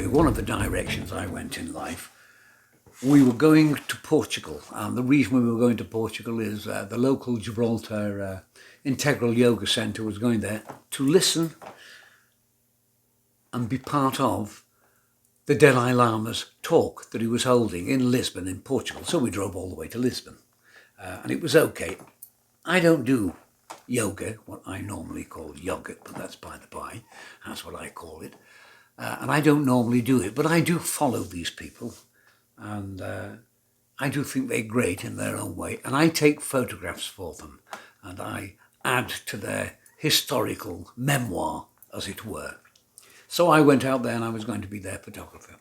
anyway, one of the directions I went in life, we were going to Portugal. And the reason we were going to Portugal is the local Gibraltar Integral Yoga Centre was going there to listen and be part of the Dalai Lama's talk that he was holding in Lisbon in Portugal. So we drove all the way to Lisbon. And it was okay. I don't do yoga, what I normally call yogurt, but that's by the by. That's what I call it. And I don't normally do it, but I do follow these people. And I do think they're great in their own way. And I take photographs for them. And I add to their historical memoir, as it were. So I went out there and I was going to be their photographer.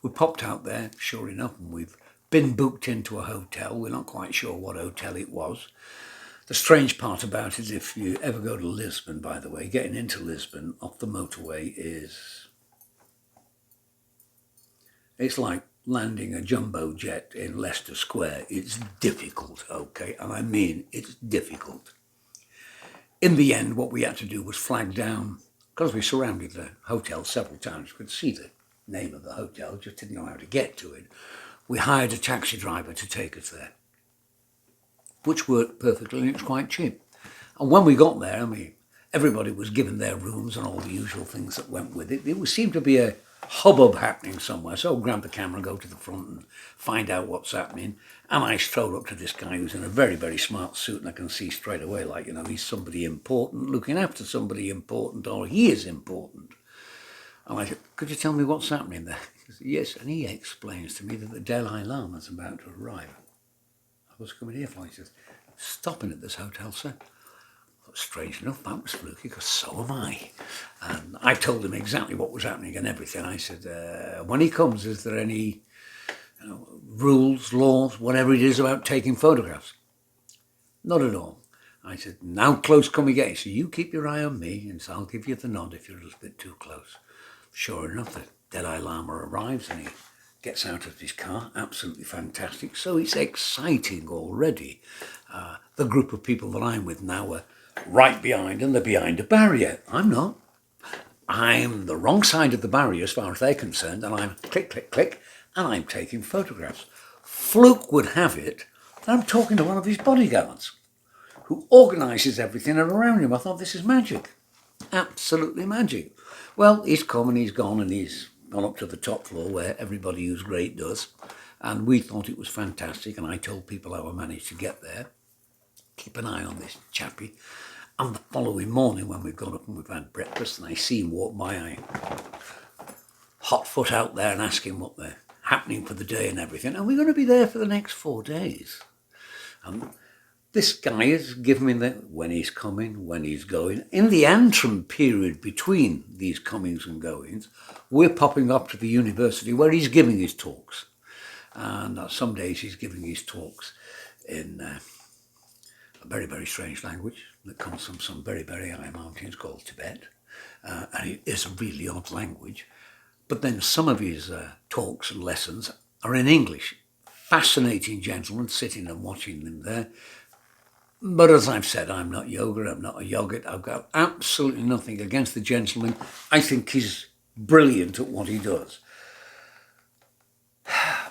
We popped out there, sure enough, and we've been booked into a hotel. We're not quite sure what hotel it was. The strange part about it, if you ever go to Lisbon, by the way, getting into Lisbon off the motorway it's like landing a jumbo jet in Leicester Square. It's difficult, okay? And I mean, it's difficult. In the end, what we had to do was flag down, because we surrounded the hotel several times. We could see the name of the hotel, just didn't know how to get to it. We hired a taxi driver to take us there, which worked perfectly, and it was quite cheap. And when we got there, I mean, everybody was given their rooms and all the usual things that went with it. There seemed to be a hubbub happening somewhere, so I'll grab the camera, go to the front and find out what's happening. And I strolled up to this guy who's in a very, very smart suit, and I can see straight away, like, you know, he's somebody important, looking after somebody important, or he is important. And I said, could you tell me what's happening there? He said, yes, and he explains to me that the Dalai Lama's about to arrive. I was coming here for, he says, stopping at this hotel, sir. Strange enough, that was fluky, because so am I. And I told him exactly what was happening and everything. I said, when he comes, is there any rules, laws, whatever it is about taking photographs? Not at all. I said, how close can we get? He said, you keep your eye on me, and so I'll give you the nod if you're a little bit too close. Sure enough, the Dalai Lama arrives and he gets out of his car, absolutely fantastic. So it's exciting already. The group of people that I'm with now are right behind, and they're behind a barrier. I'm not. I'm the wrong side of the barrier as far as they're concerned, and I'm click, click, click, and I'm taking photographs. Fluke would have it that I'm talking to one of his bodyguards who organises everything around him. I thought, this is magic. Absolutely magic. Well, he's come and he's gone, and he's gone up to the top floor where everybody who's great does. And we thought it was fantastic, and I told people how I managed to get there. Keep an eye on this chappie. And the following morning, when we've gone up and we've had breakfast, and I see him walk by, I hot foot out there and ask him what they're happening for the day and everything. And we're going to be there for the next 4 days. And this guy is giving me the when he's coming, when he's going. In the interim period between these comings and goings, we're popping up to the university where he's giving his talks. And some days he's giving his talks in a very, very strange language that comes from some very, very high mountains called Tibet. And it is a really odd language. But then some of his talks and lessons are in English. Fascinating gentlemen sitting and watching them there. But as I've said, I'm not yoga, I'm not a yogurt. I've got absolutely nothing against the gentleman. I think he's brilliant at what he does.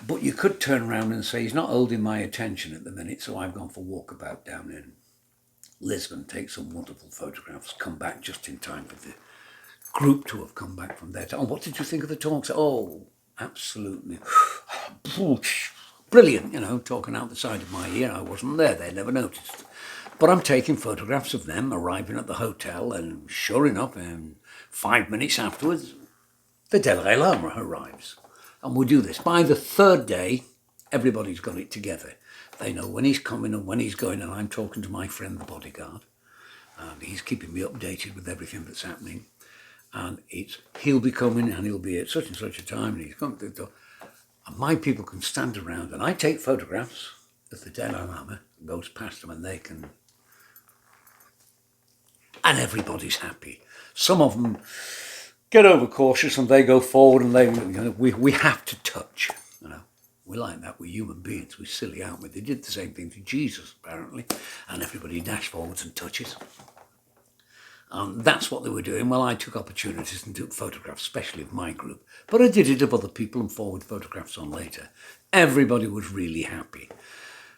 But you could turn around and say he's not holding my attention at the minute, so I've gone for walkabout down in Lisbon, take some wonderful photographs, come back just in time for the group to have come back from there. Oh, what did you think of the talks? Oh, absolutely brilliant, you know, talking out the side of my ear. I wasn't there, they never noticed. But I'm taking photographs of them arriving at the hotel, and sure enough, 5 minutes afterwards, the Dalai Lama arrives. And we'll do this. By the third day, everybody's got it together. They know when he's coming and when he's going, and I'm talking to my friend, the bodyguard, and he's keeping me updated with everything that's happening. And he'll be coming, and he'll be at such and such a time, and he's coming to the door. And my people can stand around, and I take photographs as the Dalai Lama goes past them, and they can... And everybody's happy. Some of them get overcautious and they go forward, and we have to touch, you know. We're like that, we're human beings, we're silly, aren't we? They did the same thing to Jesus, apparently, and everybody dashed forwards and touches. And that's what they were doing. Well, I took opportunities and took photographs, especially of my group. But I did it of other people and forward photographs on later. Everybody was really happy.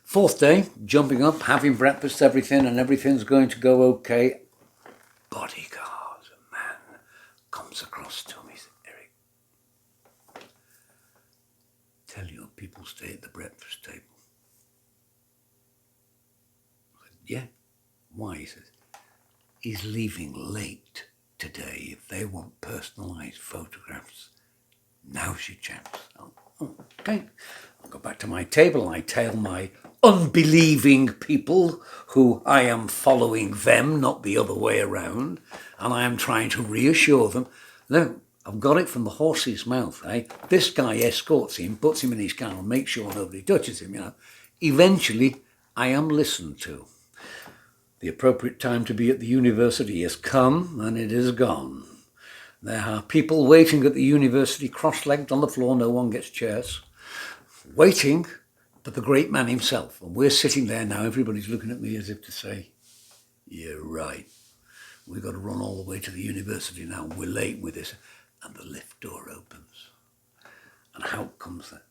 Fourth day, jumping up, having breakfast, everything, and everything's going to go okay. Bodyguard, a man, comes across to me. Eric, tell your people stay at the breakfast table. I said, yeah. Why? He says, he's leaving late today. If they want personalised photographs, now's your chance. Oh, okay. I'll go back to my table and I tell my unbelieving people who I am following them, not the other way around, and I am trying to reassure them, no, I've got it from the horse's mouth, eh? This guy escorts him, puts him in his car and makes sure nobody touches him, you know. Eventually, I am listened to. The appropriate time to be at the university has come and it is gone. There are people waiting at the university, cross-legged on the floor, no one gets chairs, waiting for the great man himself. And we're sitting there now, everybody's looking at me as if to say, you're right. We've got to run all the way to the university now. We're late with this. And the lift door opens. And out comes the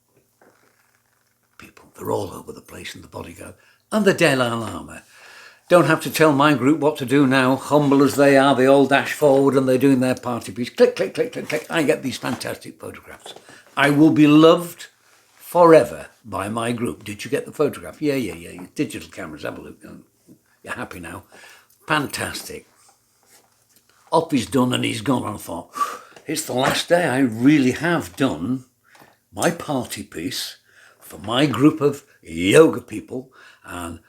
people. They're all over the place in the bodyguard. And the Dalai Lama. Don't have to tell my group what to do now. Humble as they are, they all dash forward and they're doing their party piece. Click, click, click, click, click. I get these fantastic photographs. I will be loved forever by my group. Did you get the photograph? Yeah. Digital cameras, have a look. You're happy now. Fantastic. Up he's done and he's gone. And I thought, it's the last day I really have done my party piece for my group of yoga people, and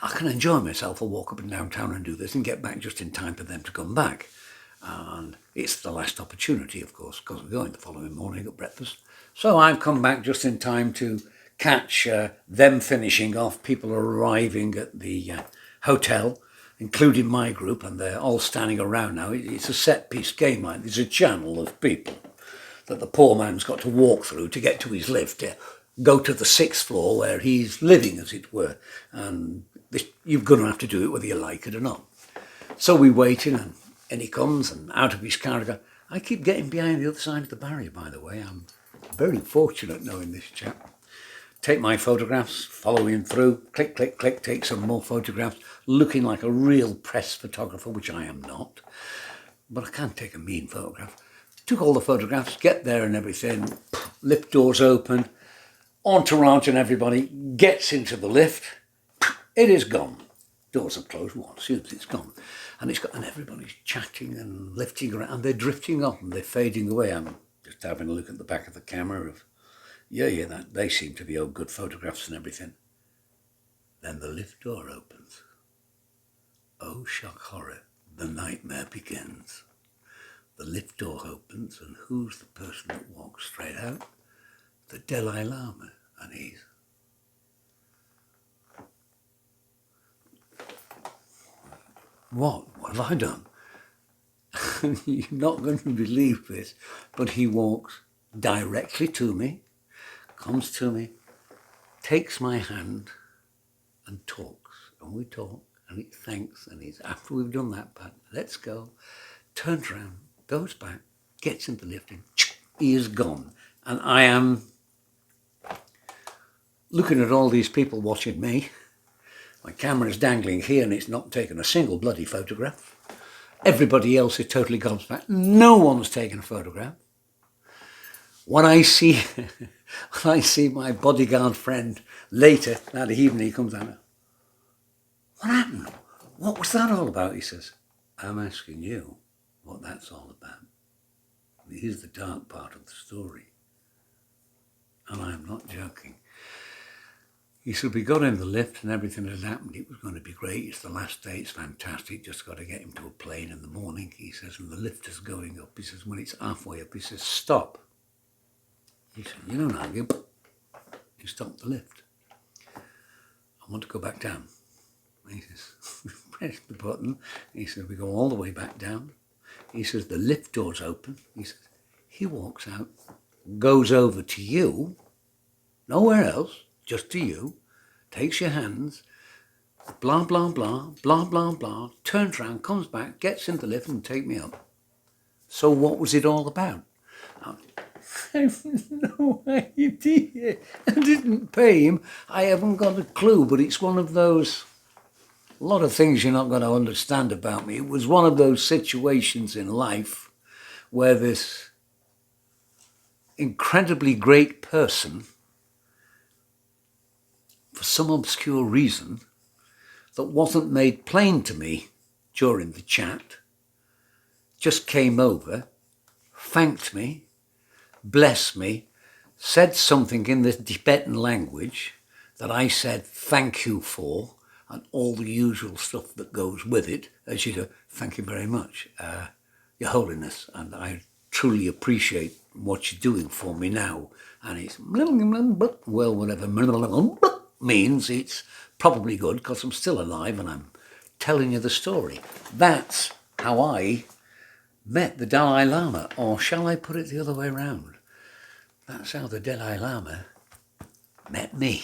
I can enjoy myself. I'll walk up and down town and do this and get back just in time for them to come back. And it's the last opportunity, of course, because we're going the following morning at breakfast. So I've come back just in time to catch them finishing off. People are arriving at the hotel, including my group, and they're all standing around now. It's a set-piece game, like there's a channel of people that the poor man's got to walk through to get to his lift, go to the 6th floor where he's living, as it were. And you're going to have to do it whether you like it or not. So we waited, and he comes, and out of his car, I keep getting behind the other side of the barrier, by the way. I'm very fortunate knowing this chap. Take my photographs, follow him through, click, click, click, take some more photographs, looking like a real press photographer, which I am not. But I can't take a mean photograph. Took all the photographs, get there and everything, lift doors open, entourage and everybody gets into the lift. It is gone. Doors are closed. Well, as soon as it's gone. And everybody's chatting and lifting around, and they're drifting off and they're fading away. I'm just having a look at the back of the camera of, that they seem to be all good photographs and everything. Then the lift door opens. Oh, shock horror, the nightmare begins. The lift door opens, and who's the person that walks straight out? The Dalai Lama, and he's... What have I done? You're not going to believe this, but he walks directly to me, comes to me, takes my hand and talks. And we talk, and he thanks, and he's, after we've done that part, let's go, turns around, goes back, gets into the lift, and he is gone. And I am looking at all these people watching me. My camera's dangling here and it's not taken a single bloody photograph. Everybody else is totally gobsmacked. No one's taken a photograph. When I see my bodyguard friend later that evening, he comes out, what happened? What was that all about? He says, I'm asking you what that's all about. Here's the dark part of the story. And I'm not joking. He said, we got in the lift and everything had happened. It was going to be great. It's the last day. It's fantastic. Just got to get him to a plane in the morning. He says, and the lift is going up. He says, when it's halfway up, he says, stop. He said, you don't argue. You stop the lift. I want to go back down. He says, press the button. He says, we go all the way back down. He says, the lift door's open. He says, he walks out, goes over to you, nowhere else, just to you, takes your hands, blah, blah, blah, blah, blah, blah, turns round, comes back, gets in the lift and take me up. So what was it all about? I've no idea. I didn't pay him. I haven't got a clue, but it's one of those, a lot of things you're not going to understand about me. It was one of those situations in life where this incredibly great person, for some obscure reason that wasn't made plain to me during the chat, just came over, thanked me, blessed me, said something in the Tibetan language that I said thank you for, and all the usual stuff that goes with it, as you go, thank you very much, Your Holiness, and I truly appreciate what you're doing for me now. And it's, well, whatever means, it's probably good because I'm still alive and I'm telling you the story. That's how I met the Dalai Lama, or shall I put it the other way around? That's how the Dalai Lama met me.